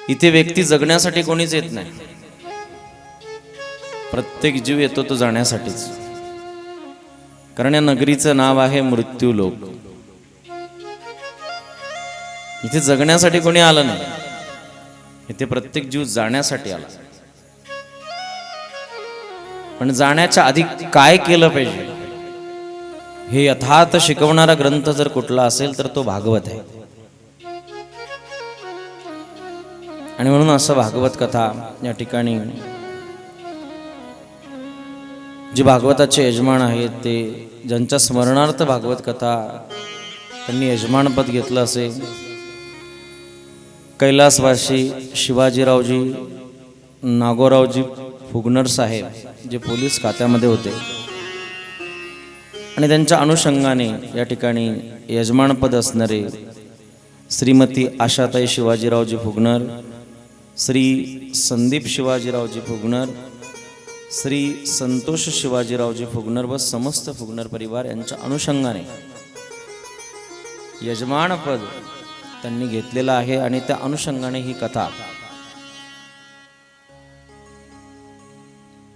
इथे व्यक्ती जगण्यासाठी कोणीच येत नाही, प्रत्येक जीव येतो तो जाण्यासाठीच. कारण या नगरीचं नाव आहे मृत्यू लोक. इथे जगण्यासाठी कोणी आलं नाही, इथे प्रत्येक जीव जाण्यासाठी आला. पण जाण्याच्या आधी काय केलं पाहिजे हे यथार्थ शिकवणारा ग्रंथ जर कुठला असेल तर तो भागवत आहे. आणि म्हणून असं भागवत कथा या ठिकाणी जे भागवताचे यजमान आहेत ते ज्यांच्या स्मरणार्थ भागवत कथा त्यांनी यजमानपद घेतलं असेल, कैलासवासी शिवाजीरावजी नागोरावजी फुगनर साहेब जे पोलीस खात्यामध्ये होते आणि त्यांच्या अनुषंगाने या ठिकाणी यजमानपद असणारे श्रीमती आशाताई शिवाजीरावजी फुगनर, श्री संदीप शिवाजीरावजी फुगनर, श्री संतोष शिवाजीरावजी फुगनर व समस्त फुगनर परिवार यांच्या अनुषंगाने यजमानपद त्यांनी घेतलेलं आहे. आणि त्या अनुषंगाने ही कथा,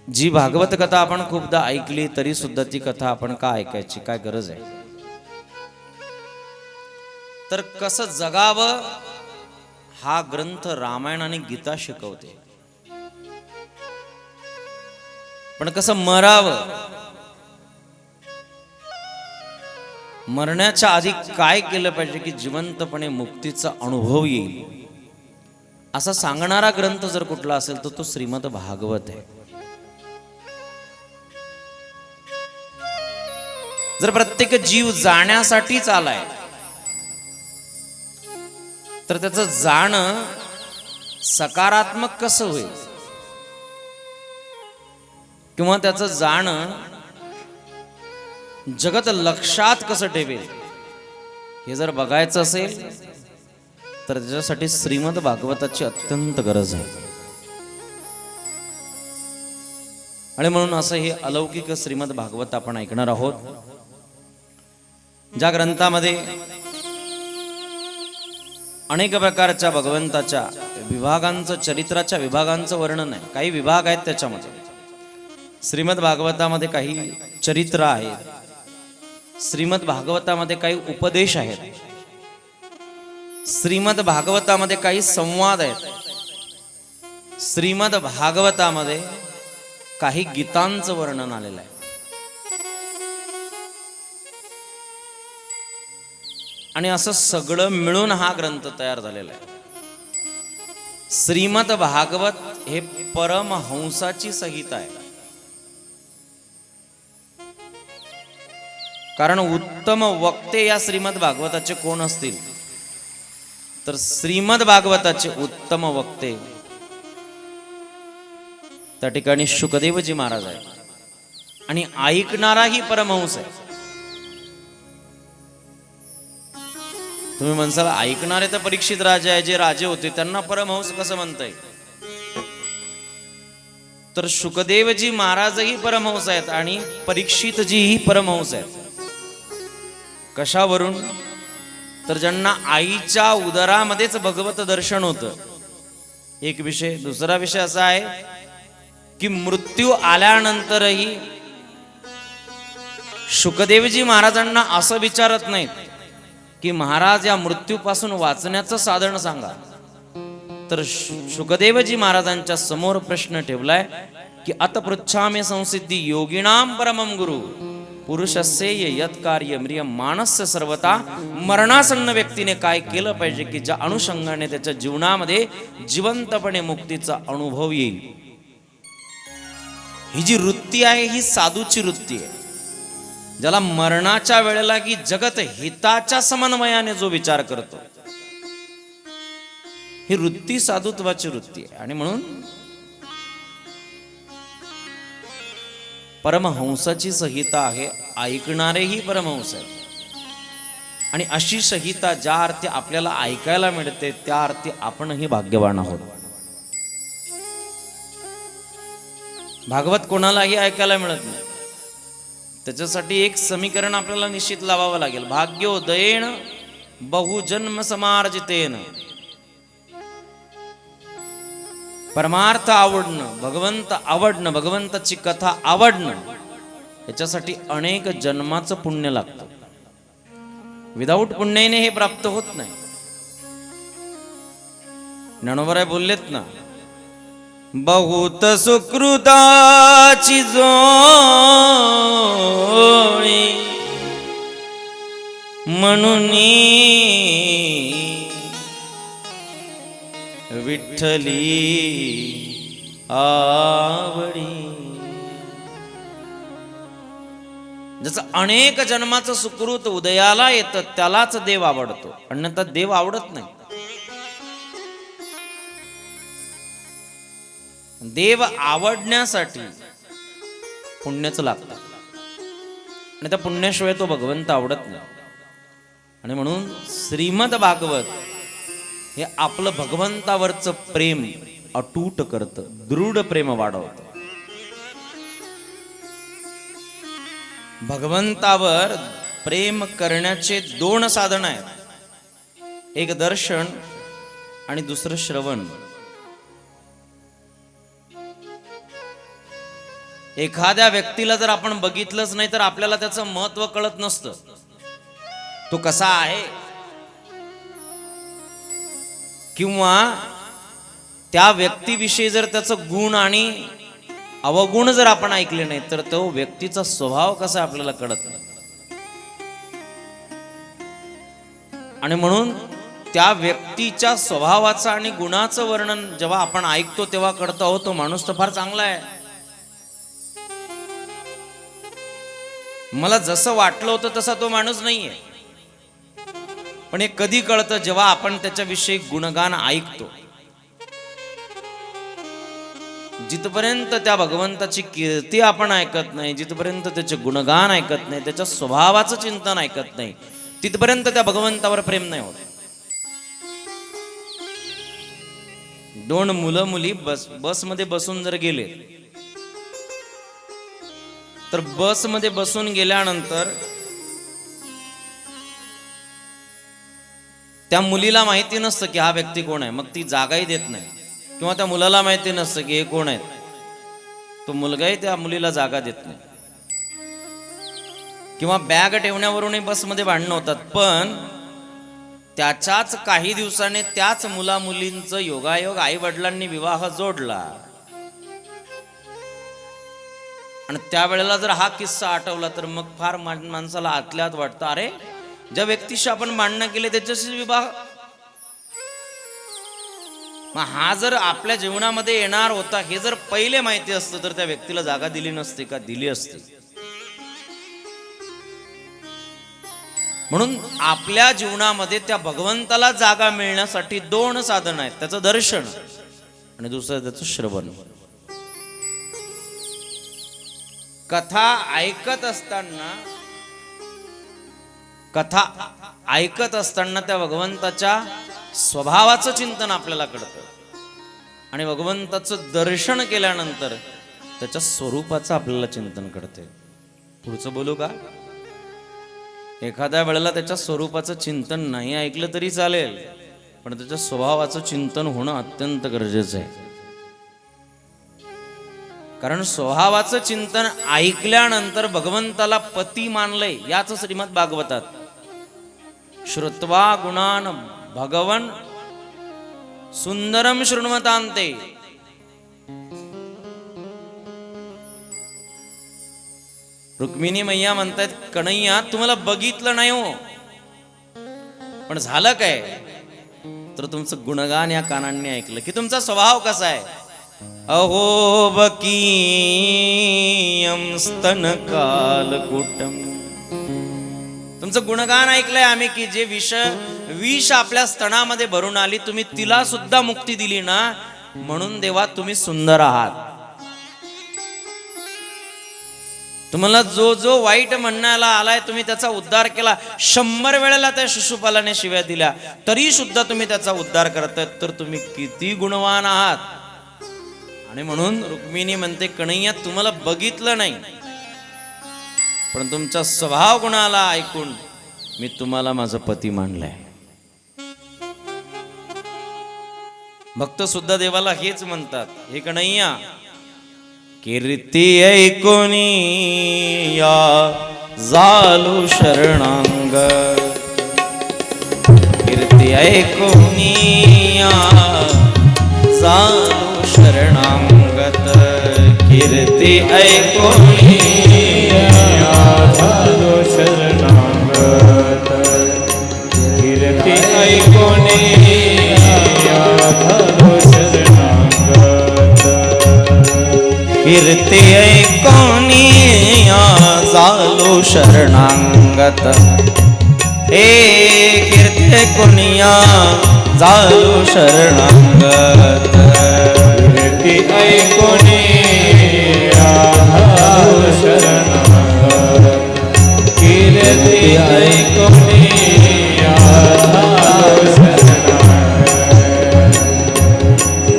जी भागवत कथा आपण खूपदा ऐकली तरी सुद्धा ती कथा आपण का ऐकायची, काय गरज आहे? तर कसं जगावं हा ग्रंथ रामायण आणि गीता शिकवते. पण कसं मरावं, मरण्याच्या आधी काय केलं पाहिजे की जिवंतपणे मुक्तीचा अनुभव येईल, असा सांगणारा ग्रंथ जर कुठला असेल तर तो श्रीमद भागवत आहे. जर प्रत्येक जीव जाण्यासाठीच आलाय तर त्याचं जाणं सकारात्मक कसं होईल किंवा त्याचं जाणं जगत लक्षात कसं ठेवेल हे जर बघायचं असेल तर त्याच्यासाठी श्रीमद भागवताची अत्यंत गरज आहे. आणि म्हणून असं हे अलौकिक श्रीमद भागवत आपण ऐकणार आहोत, ज्या ग्रंथामध्ये अनेक प्रकारच्या भगवंताच्या विभागांचं, चरित्राच्या विभागांचं वर्णन आहे. काही विभाग आहेत त्याच्यामध्ये. श्रीमद भागवतामध्ये काही चरित्र आहेत, श्रीमद भागवतामध्ये काही उपदेश आहेत, श्रीमद भागवतामध्ये काही संवाद आहेत, श्रीमद भागवतामध्ये काही गीतांचं वर्णन आलेलं आहे. आणि असं सगळं मिळून हा ग्रंथ तयार झालेला आहे. श्रीमद भागवत हे परमहंसाची संहिता आहे. कारण उत्तम वक्ते या श्रीमद भागवताचे कोण असतील तर श्रीमद भागवताचे उत्तम वक्ते त्या ठिकाणी शुकदेवजी महाराज आहेत. आणि ऐकणाराही परमहंस आहे. तुम्ही म्हणसाल ऐकणारे तर परीक्षित राजा आहे, जे राजे होते त्यांना परमहंस कसं म्हणता येईल? तर शुकदेवजी महाराजही परमहंस आहेत आणि परीक्षितजीही परमहंस आहेत. कशावरून? तर ज्यांना आईच्या उदरामध्येच भगवत दर्शन होतं, एक विषय. दुसरा विषय असा आहे की मृत्यू आल्यानंतरही शुकदेवजी महाराजांना असं विचारत नाहीत की महाराज या मृत्यूपासून वाचण्याचं साधन सांगा. तर शुकदेवजी महाराजांच्या समोर प्रश्न ठेवलाय की अत पृच्छामे संसिद्धी योगिनाम परमम गुरु पुरुषस्य यत् कार्य म्रिय मानस्य सर्वता. मरणासन्न व्यक्तीने काय केलं पाहिजे की ज्या अनुषंगाने त्याच्या जीवनामध्ये जिवंतपणे मुक्तीचा अनुभव येईल. ही जी वृत्ती आहे ही साधूची वृत्ती आहे, ज्याला मरणाच्या वेळेला की जगत हिताच्या समन्वयाने जो विचार करतो, ही वृत्ती साधुत्वाची वृत्ती आहे. आणि म्हणून परमहंसाची संहिता आहे, ऐकणारेही परमहंस आहेत. आणि अशी संहिता ज्या अर्थी आपल्याला ऐकायला मिळते त्या अर्थी आपणही भाग्यवान आहोत. भागवत कोणालाही ऐकायला मिळत नाही. त्याच्यासाठी एक समीकरण आपल्याला निश्चित लावावं लागेल. भाग्योदयेन बहुजन्म समार्जितेन परमार्थ आवडणं, भगवंत आवडणं, भगवंताची कथा आवडणं, याच्यासाठी अनेक जन्माचं पुण्य लागतं. विदाऊट पुण्याने हे प्राप्त होत नाही. ज्ञानोबराय बोललेत ना, बहुत सुकृताची जोडी म्हणून विठ्ठली आवडी. जसं अनेक जन्माचं सुकृत उदयाला येतं त्यालाच देव आवडतो, अन्यथा देव आवडत नाही. देव आवडण्यासाठी पुण्यच लागतं आणि त्या पुण्याशिवाय तो भगवंत आवडत नाही. आणि म्हणून श्रीमद भागवत हे आपलं भगवंतावरचं प्रेम अटूट करतं, दृढ प्रेम वाढवतं. भगवंतावर प्रेम करण्याचे दोन साधन आहेत, एक दर्शन आणि दुसरं श्रवण. एखाद्या व्यक्तीला जर आपण बघितलंच नाही तर आपल्याला त्याचं महत्व कळत नसतं, तो कसा आहे. किंवा त्या व्यक्तीविषयी जर त्याचं गुण आणि अवगुण जर आपण ऐकले नाही तर तो व्यक्तीचा स्वभाव कसा आपल्याला कळत नाही. आणि म्हणून त्या व्यक्तीच्या स्वभावाचं आणि गुणाचं वर्णन जेव्हा आपण ऐकतो तेव्हा कळतं, हो तो माणूस तर फार चांगला आहे. मला जसं वाटलं होतं तसा तो माणूस नाहीये. पण हे कधी कळतं, जेव्हा आपण त्याच्याविषयी गुणगान ऐकतो. जिथपर्यंत त्या भगवंताची कीर्ती आपण ऐकत नाही, जिथपर्यंत त्याचे गुणगान ऐकत नाही, त्याच्या स्वभावाचं चिंतन ऐकत नाही, तिथपर्यंत त्या भगवंतावर प्रेम नाही होत. दोन मुलं मुली बसमध्ये बसून जर गेले तर बसमध्ये बसून गेल्यानंतर त्या मुलीला माहिती नसतं की हा व्यक्ती कोण आहे, मग ती जागाही देत नाही. किंवा त्या मुलाला माहिती नसतं की हे कोण आहेत, तो मुलगाही त्या मुलीला जागा देत नाही. किंवा बॅग ठेवण्यावरूनही बसमध्ये भांडणं होतात. पण त्याच्याच काही दिवसाने त्याच मुला मुलींचं योगायोग आई वडिलांनी विवाह जोडला आणि त्यावेळेला जर हा किस्सा आठवला तर मग फार माणसाला आतल्यात वाटतं, अरे ज्या व्यक्तीशी आपण भांडणं केले त्याच्याशी विवाह. मग हा जर आपल्या जीवनामध्ये येणार होता हे जर पहिले माहिती असतं तर त्या व्यक्तीला जागा दिली नसते का? दिली असते. म्हणून आपल्या जीवनामध्ये त्या भगवंताला जागा मिळण्यासाठी दोन साधन आहेत, त्याचं दर्शन आणि दुसरं त्याचं श्रवण. कथा ऐकत असताना त्या भगवंताच्या स्वभावाचं चिंतन आपल्याला कळतं आणि भगवंताचं दर्शन केल्यानंतर त्याच्या स्वरूपाचं आपल्याला चिंतन कळते. पुढचं बोलू का? एखाद्या वेळेला त्याच्या स्वरूपाचं चिंतन नाही ऐकलं तरी चालेल, पण त्याच्या स्वभावाचं चिंतन होणं अत्यंत गरजेचं आहे. कारण स्वभावाचं चिंतन ऐकल्यानंतर भगवंताला पती मानलंय याच श्रीमद भागवतात. श्रुत्वा गुणान भगवन सुंदरम शृण्वतान्ते. रुक्मिणी मैया म्हणतात, कन्हैया तुम्हाला बघितलं नाही हो, पण झालं काय तर तुमचं गुणगान या कानांनी ऐकलं की तुमचा स्वभाव कसा आहे. अहो बकीयम स्तन कालकुटम. तुमचं गुणगान ऐकलंय आम्ही की जे विष आपल्या स्तनामध्ये भरून आली तुम्ही तिला सुद्धा मुक्ती दिली ना, म्हणून देवा तुम्ही सुंदर आहात. तुम्हाला जो जो वाईट म्हणण्याला आलाय तुम्ही त्याचा उद्धार केला. 100 वेळेला त्या शिशुपालाने शिव्या दिल्या तरी सुद्धा तुम्ही त्याचा उद्धार करताय, तर तुम्ही किती गुणवान आहात. आणि म्हणून रुक्मिणी म्हणते, कन्हैया तुम्हाला बघितलं नाही पण तुमच्या स्वभाव गुणाला ऐकून मी तुम्हाला माझं पती मानलंय. भक्त सुद्धा देवाला हेच म्हणतात, हे कन्हैया कीर्ती ऐकोनी या झालो शरणांग, कीर्ती ऐकोनी या झालो शरणांगत, कीर्ती ऐकोनी या झालो शरणांगत, कीर्ती ऐकोनी या झालो शरणांगत, कीर्ती ऐकोनी या झालो शरणांगत, हे कीर्ती ऐकोनी या झालो शरणांगत, कीर्ती ऐकोनी या झालो शरणांगत, कीर्ती ऐकोनी या झालो शरणांगत,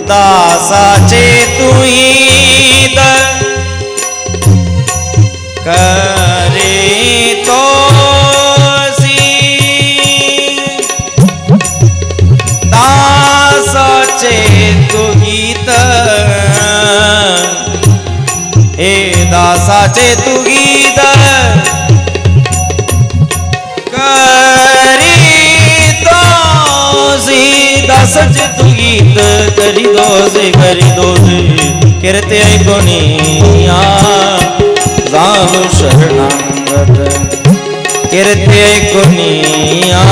दासाचे तुहित करीतोसी, दासाचे तुहित, हे दासाचे तुहित करीतोसी, दासाचे तुहित करीतोसी, करीतोसी, कीर्ती ऐकोनी या झालो शरणांगत, कीर्ती ऐकोनी या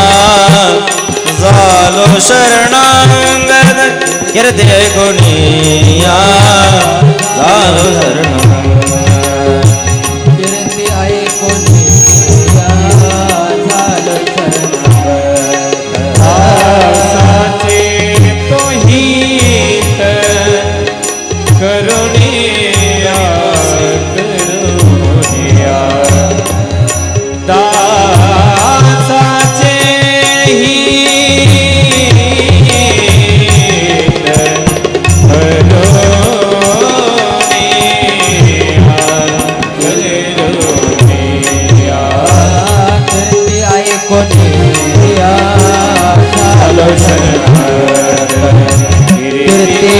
झालो शरणांगत, कीर्ती ऐकोनी या झालो शरणांगत, कीर्ती ऐकोनी या झालो शरणांगत, दासाचे तुहित करुणिया करुणिया, दासाचे हित करुणिया करुणिया, कीर्ती ऐकोनी या झालो शरणांगत, कीर्ती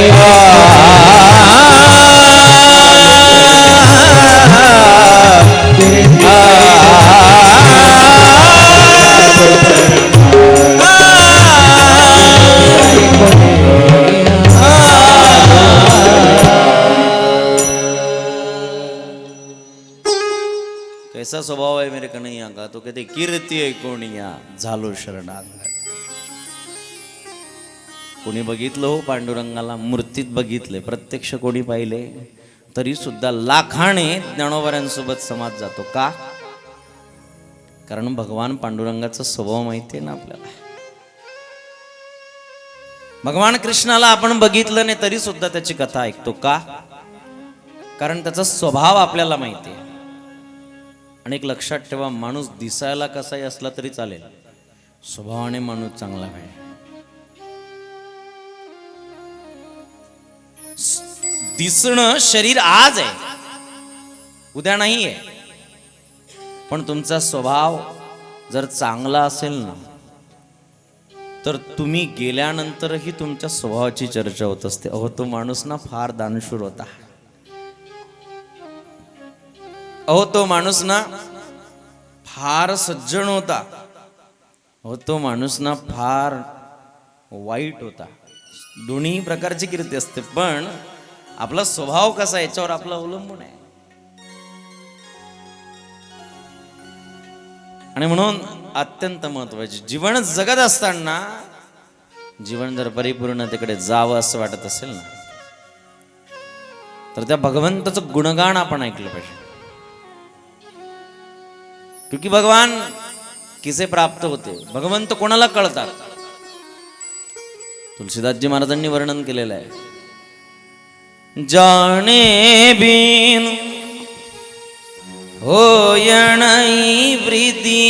कैसा स्वभाव है मेरे कन्हैया का, तो कहते कीर्ती ऐकोनिया झालो शरणांगत. कोणी बघितलं हो पांडुरंगाला, मूर्तीत बघितले, प्रत्यक्ष कोणी पाहिले, तरी सुद्धा लाखाने ज्ञानोबाऱ्यांसोबत समाज जातो. का? कारण भगवान पांडुरंगाचा स्वभाव माहिती आहे ना आपल्याला. भगवान कृष्णाला आपण बघितलं नाही तरी सुद्धा त्याची कथा ऐकतो. का? कारण त्याचा स्वभाव आपल्याला माहिती आहे. आणि एक लक्षात ठेवा, माणूस दिसायला कसाही असला तरी चालेल, स्वभावाने माणूस चांगला पाहिजे. दिसणं शरीर आज आहे, उद्या नाही आहे, पण तुमचा स्वभाव जर चांगला असेल ना, तर तुम्ही गेल्यानंतरही तुमच्या स्वभावाची चर्चा होत असते. अहो तो माणूस ना फार दानशूर होता, अहो तो माणूस ना फार सज्जन होता, अहो तो माणूस ना फार वाईट होता. दोन्ही प्रकारची कीर्ती असते, पण आपला स्वभाव कसा याच्यावर आपला अवलंबून आहे. आणि म्हणून अत्यंत महत्वाचे, जीवन जगत असताना जीवन जर परिपूर्णतेकडे जावं असं वाटत असेल ना, तर त्या भगवंताचं गुणगान आपण ऐकलं पाहिजे. क्योंकि भगवान किसे प्राप्त होते, भगवंत कोणाला कळतात. तुलसीदासजी महाराजांनी वर्णन केलेलं आहे, जाणे बिन होय नाही प्रीती,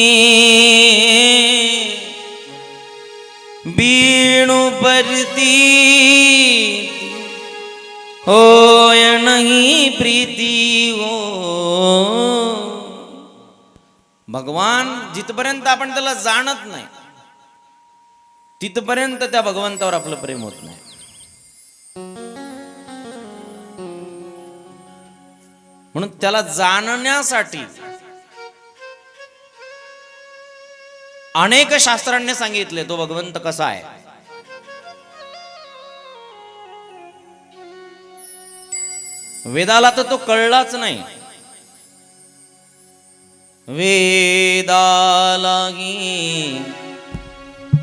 बीणु परती होय नाही प्रीती हो. भगवान जिथपर्यंत आपण त्याला जाणत नाही तिथपर्यंत त्या भगवंतावर आपलं प्रेम होत नाही. म्हणून त्याला जाणण्यासाठी अनेक शास्त्रांनी सांगितले तो भगवंत कसा आहे. वेदाला तर तो कळलाच नाही. वेदालाही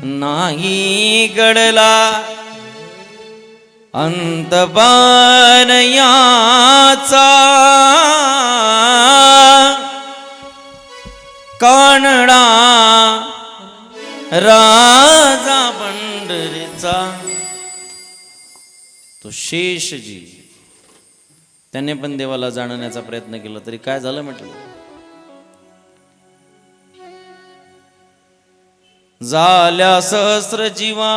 नाही गडला अंतपान याचा कानडा राजा पंढरीचा. तो शेषजी त्याने पण देवाला जाणण्याचा प्रयत्न केला तरी काय झालं म्हटलं. झाल्या सहस्र जीवा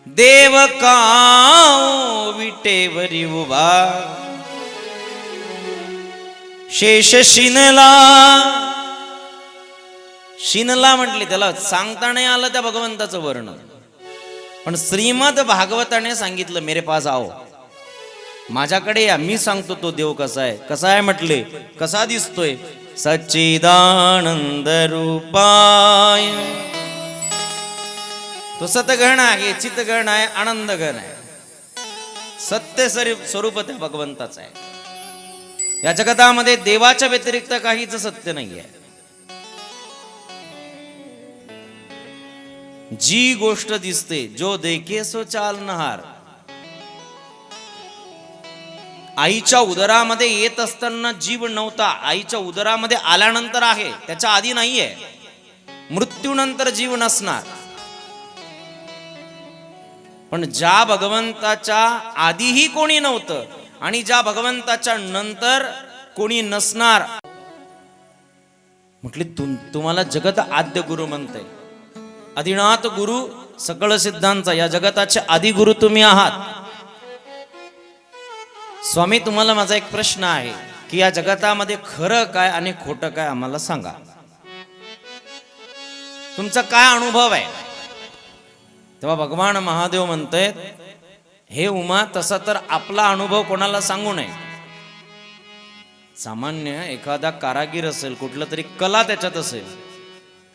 देव काओ विटेवरी उभा शेष शिनला म्हटली. त्याला सांगता नाही आलं त्या भगवंताचं वर्णन, पण श्रीमद भागवताने सांगितलं मेरे पास आओ, माझ्याकडे या, मी सांगतो तो देव कसा आहे. कसा आहे म्हटले, कसा दिसतोय. सच्चिदानंद रूपाय. तो सतगण आहे, चितगण आहे, आनंदगण आहे. सत्य स्वरूप त्या भगवंताचं आहे. या जगतामध्ये देवाच्या व्यतिरिक्त काहीच सत्य नाही आहे. जी गोष्ट दिसते जो देखे सो चालनहार. आईच्या उदरामध्ये येत असताना जीव नव्हता, आईच्या उदरामध्ये आल्यानंतर आहे, त्याच्या आधी नाहीये. मृत्यूनंतर जीव नसणार. पण ज्या भगवंताच्या आधीही कोणी नव्हतं आणि ज्या भगवंताच्या नंतर कोणी नसणार, म्हटले तुम्हाला जगत आद्य गुरु म्हणते. आदिनाथ गुरु सकळ सिद्धांचा, या जगताचे आदि गुरु तुम्ही आहात. स्वामी तुम्हाला माझा एक प्रश्न आहे की या जगतामध्ये खरं काय आणि खोटं काय आम्हाला सांगा. तुमचा काय अनुभव आहे. तेव्हा भगवान महादेव म्हणते, हे उमा तसा तर आपला अनुभव कोणाला सांगू नये. सामान्य एखादा कारागीर असेल, कुठलं तरी कला त्याच्यात असेल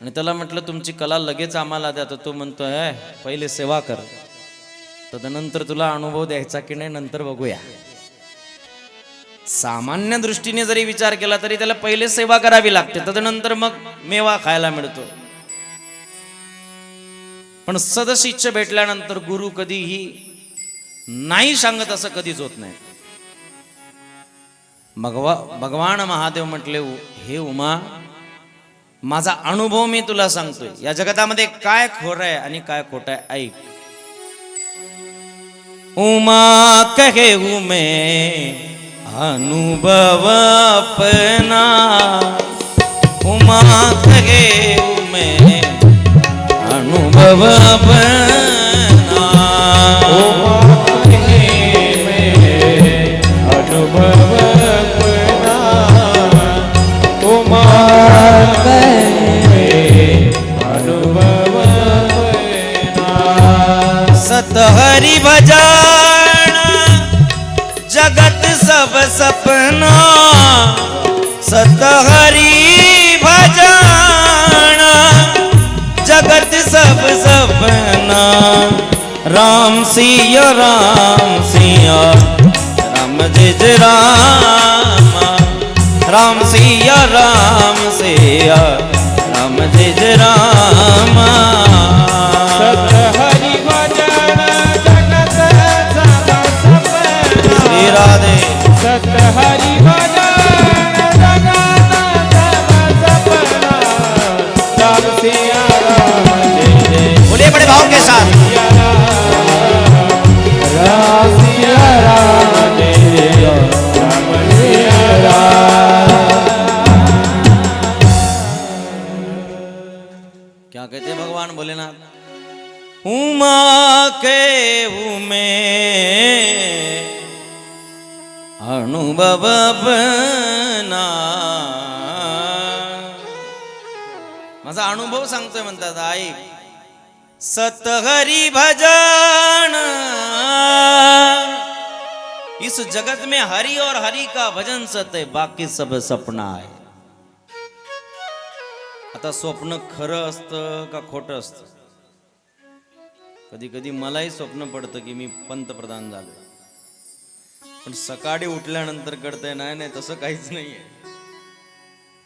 आणि त्याला म्हटलं तुमची कला लगेच आम्हाला द्या, तर तो म्हणतोय पहिले सेवा कर, तदनंतर तुला अनुभव द्यायचा की नाही नंतर बघूया. सामान्य दृष्टीने जरी विचार केला तरी त्याला पहिले सेवा करावी लागते, तदनंतर मग मेवा खायला मिळतो. पण सदशिष्य भेटल्यानंतर गुरु कधीही नाही सांगत असं कधीच होत नाही. भगवान महादेव म्हटले, हे उमा माझा अनुभव मी तुला सांगतोय. या जगतामध्ये काय खरं आहे आणि काय खोटं आहे ऐक. उमा कहे मैं अनुभव अपना, उमा कहे मैं अनुभव अपना, उमा कहे मैं अनुभव अपना, उमा कहे अनुभव अपना. सतहरि भजन जगत सब सपना, सतहरि भजन जगत सब सपना. राम सिया राम सिया राम जय जय राम, राम सिया राम सिया राम जय जय राम. सतहरि भजन जगत सब सपना. श्री राधे. सतहरि भजन जगत सब सपना. राम सिया राम जय जय. बोलिए बड़े भाव के साथ. राम सिया राम जय जय. राम सिया राम. क्या कहते हैं भगवान भोलेनाथ. उमा के उमे अनुभव अपना. माझा अनुभव सांगतोय म्हणतात ऐक. सतहरि भजन इस जगत में हरि और हरि का भजन सत्य, बाकी सब सपना आहे. आता स्वप्न खरं असतं का खोटं असतं? कधी कधी मलाही स्वप्न पडतं की मी पंतप्रधान झालो, पण सकाळी उठल्यानंतर कळतंय नाही नाही तसं काहीच नाहीये.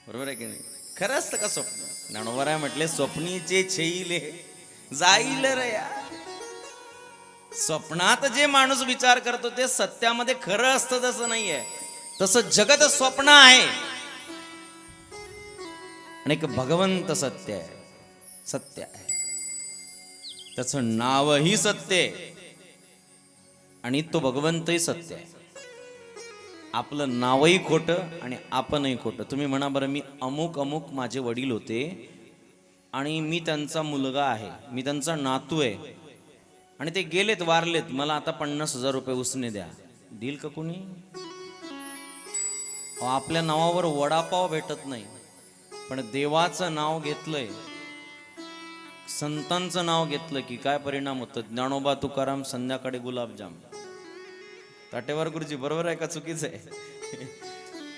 बरोबर आहे की नाही? खरं असतं का स्वप्न? ज्ञानोबा म्हटले स्वप्नीचे छेईले जाईल रया. स्वप्नात जे माणूस विचार करतो ते सत्यामध्ये खरं असतं तसं नाहीये. तसं जगत स्वप्न आहे आणि एक भगवंत सत्य आहे. सत्य आहे, त्याचं नावही सत्य आहे आणि तो भगवंतही सत्य आहे. आपलं नावही खोटं आणि आपणही खोटं. तुम्ही म्हणा बरं, मी अमुक अमुक माझे वडील होते आणि मी त्यांचा मुलगा आहे, मी त्यांचा नातू आहे आणि ते गेलेत, वारलेत, मला आता 50,000 रुपये उसने द्या. देईल का कोणी? आपल्या नावावर वडापाव भेटत नाही, पण देवाचं नाव घेतलंय, संतांचं नाव घेतलं की काय परिणाम होतं? ज्ञानोबा तुकाराम संध्याकाळी गुलाबजाम ताटेवर गुरुजी. बरोबर आहे का चुकीचं आहे?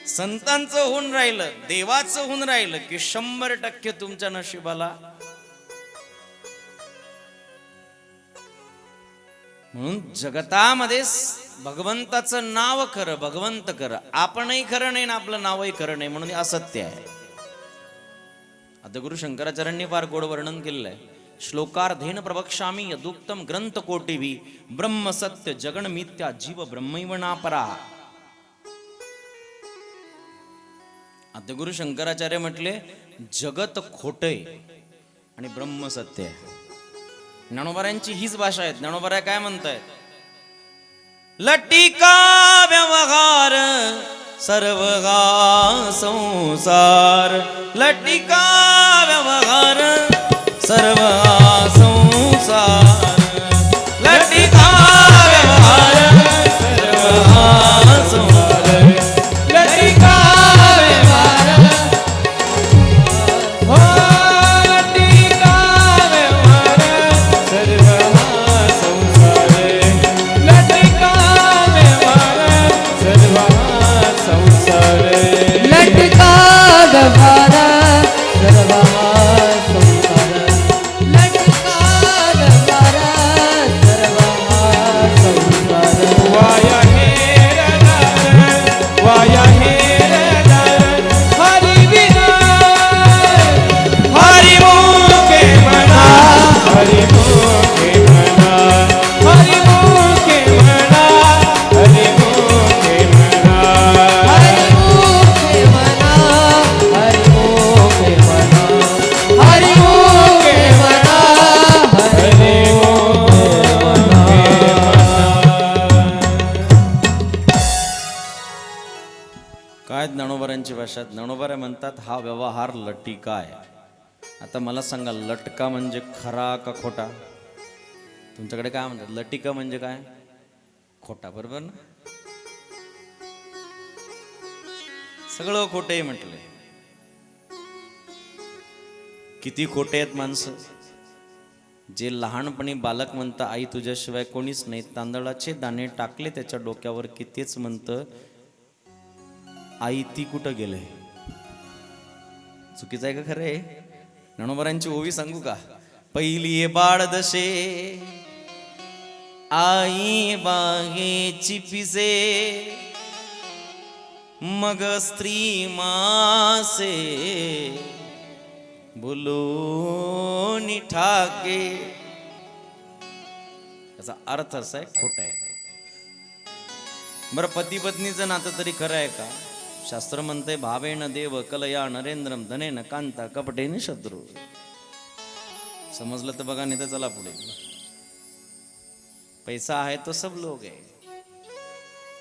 संतांचं होऊन राहिलं, देवाचं होऊन राहिलं की 100% तुमच्या नशिबाला. म्हणून जगतामध्ये भगवंताचं नाव खरं, भगवंत खरं, आपणही खरं नाही ना आपलं नावही खरं नाही, म्हणून असत्य आहे. आता गुरु शंकराचार्यांनी फार गोड वर्णन केलेलं आहे. श्लोकार्धेन प्रवक्ष्यामि यदुक्तम ग्रंथ कोटिभि ब्रह्म सत्य जगन मिथ्या जीव ब्रह्मैव नापरा. आता गुरु शंकराचार्य म्हटले जगत खोटे आणि ब्रह्म सत्य आहे. ज्ञानोबारांची हीच भाषा आहे. ज्ञानोबाराय काय म्हणतायत? लटिका व्यवहार सर्वगा संसार, लटिका व्यवहार सर्वगा संसार, लटिका व्यवहार सर्वगा संसार, लटिका व्यवहार हो लटिका व्यवहार सर्वहा संसार, लटिका व्यवहार सर्वहा संसार, लटका व्यवहार सर्वहा संसार, लटका व्यवहार सर्वहा संसार. वाया हेरदार, वाया हेरदार, हरी विना हरी मुखे म्हणा, हरी मुखे म्हणा, हरी मुखे म्हणा, हरी मुखे म्हणा. हरिमुखे म्हणा, हरिमुखे म्हणा, हरिमुखे म्हणा, हरिमुखे म्हणा. काय ज्ञानोबारांची भाषा? ज्ञानोबारा म्हणतात हा व्यवहार लटिका आहे. आता मला सांगा, लटका म्हणजे खरा का खोटा? तुमच्याकडे काय म्हणतात? लटिका म्हणजे काय? खोटा. बरोबर ना? सगळं खोटे म्हटलंय. किती खोटे आहेत माणसं. जे लहानपणी बालक म्हणतं आई तुझ्याशिवाय कोणीच नाही, तांदळाचे दाणे टाकले त्याच्या डोक्यावर की तेच म्हणतं आई ती कुठं गेले. चुकीचं आहे का खरं आहे? ज्ञानोबारांची ओवी सांगू का? पहिली बाळ दशे आई बागेची पिसे, मग स्त्री मासे बोलून ठाके. याचा अर्थ असा आहे खोटा आहे. बरं, पती पत्नीचं नातं तरी खरं आहे का? शास्त्र म्हणते भावेन देव कलया नरेंद्रम धनेन कांता कपटेन शत्रू. समजलं तर बघा, नाही तर चला पुढे. पैसा आहे तो सब लोग आहे.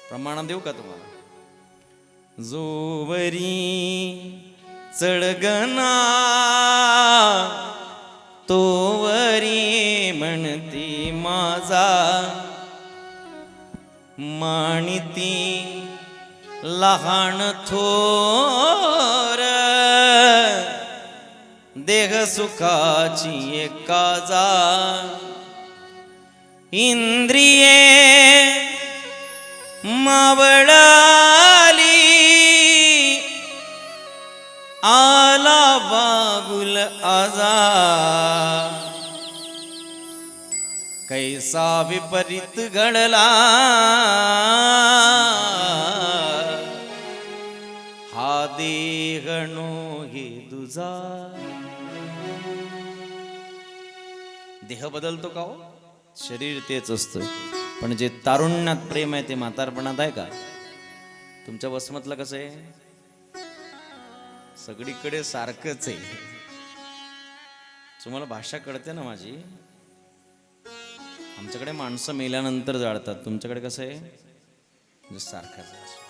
प्रमाण देऊ का तुम्हाला? जोवरी चळगना तोवरी म्हणती माझा माणिती लहान थोर देह सुखाची एकाजा इंद्रिये मावळाली आला बागुल आजा कैसा विपरीत घडला हा देहनो हे तुझा देह बदलतो का हो शरीर तेच असतं पण जे तारुण्यात प्रेम आहे ते म्हातारपणात आहे का तुमच्या वसमतला कसं आहे सगळीकडे सारखंच आहे तुम्हाला भाषा कळते ना माझी आमच्याकडे माणसं मेल्यानंतर जाळतात तुमच्याकडे कसं आहे म्हणजे सारखंच आहे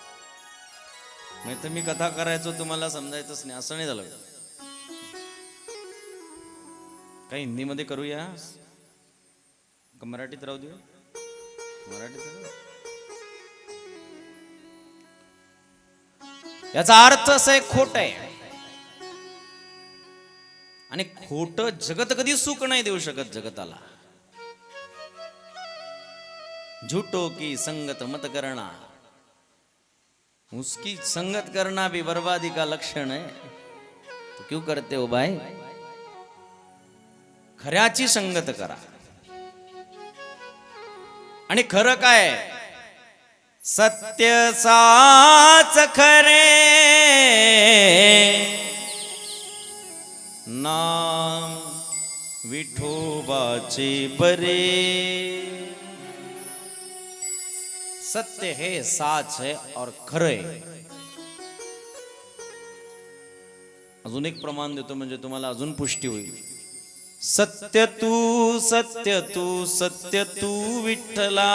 नाही तर मी कथा करायचो तुम्हाला समजायचंच नाही असं नाही झालं काही हिंदीमध्ये करूया का मराठीत राहू देऊ मराठीत याचा अर्थ असं आहे खोट आहे आणि खोट जगत कधी सुख नाही देऊ शकत जगताला झूठो की संगत मत करना उसकी संगत करना भी बर्बादी का लक्षण है तो क्यों करते हो भाई खऱ्याची संगत करा आणि खरं काय सत्य साच खरे नाम विठोबाचे बरे सत्य है साच है और खरे अजून एक प्रमाण देतो म्हणजे तुम्हाला अजून पुष्टी होईल सत्य तू सत्य तू सत्य तू विठ्ठला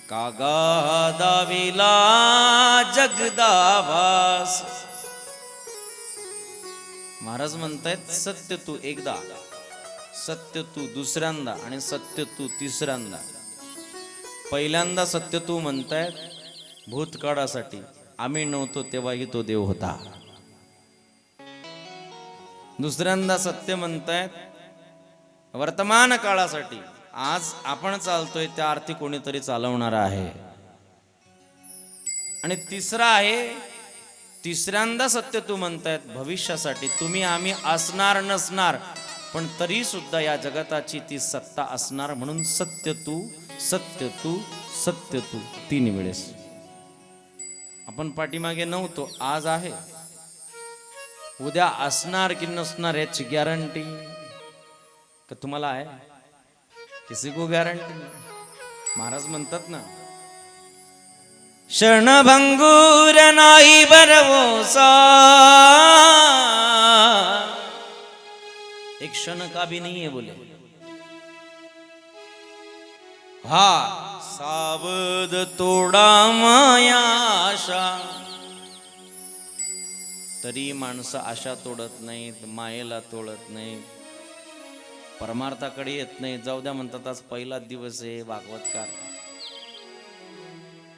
कागा दाविला जगदाभास महाराज म्हणतायत सत्य तू एकदा सत्य तू दुसऱ्यांदा आणि सत्य तू तिसऱ्यांदा पहिल्यांदा सत्य तू म्हणतायत भूतकाळासाठी आम्ही नव्हतो तेव्हाही तो देव होता दुसऱ्यांदा सत्य म्हणतायत वर्तमान काळासाठी आज आपण चालतोय त्या अर्थी कोणीतरी चालवणार आहे आणि तिसरा आहे तिसऱ्यांदा सत्य तू म्हणतायत भविष्यासाठी तुम्ही आम्ही असणार नसणार पण तरी सुद्धा या जगताची ती सत्ता असणार म्हणून सत्य तू सत्य तू सत्य तू तीन वेळेस आपण पाठीमागे नव्हतो आज आहे उद्या असणार की नसणार याची गॅरंटी का तुम्हाला आहे किसी को गॅरंटी महाराज म्हणतात ना क्षणभंगूर नाही बरवोसा एक क्षण का भी नहीं है बोले हा सावध तोडा माया आशा तरी माणसं आशा तोडत नाहीत मायेला तोडत नाहीत परमार्थाकडे येत नाही जाऊ द्या म्हणतात आज पहिलाच दिवस आहे भागवतकार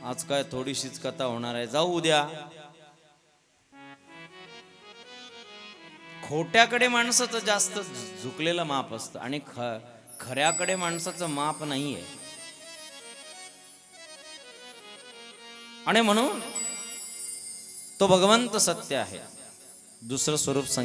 आज काय थोडीशीच कथा होणार आहे जाऊ उद्या खोट्याकडे माणसाचं जास्त झुकलेलं माप असतं आणि खऱ्याकडे माणसाचं माप नाहीये आणि म्हणून तो भगवंत सत्य आहे दुसरं स्वरूप सांगितलं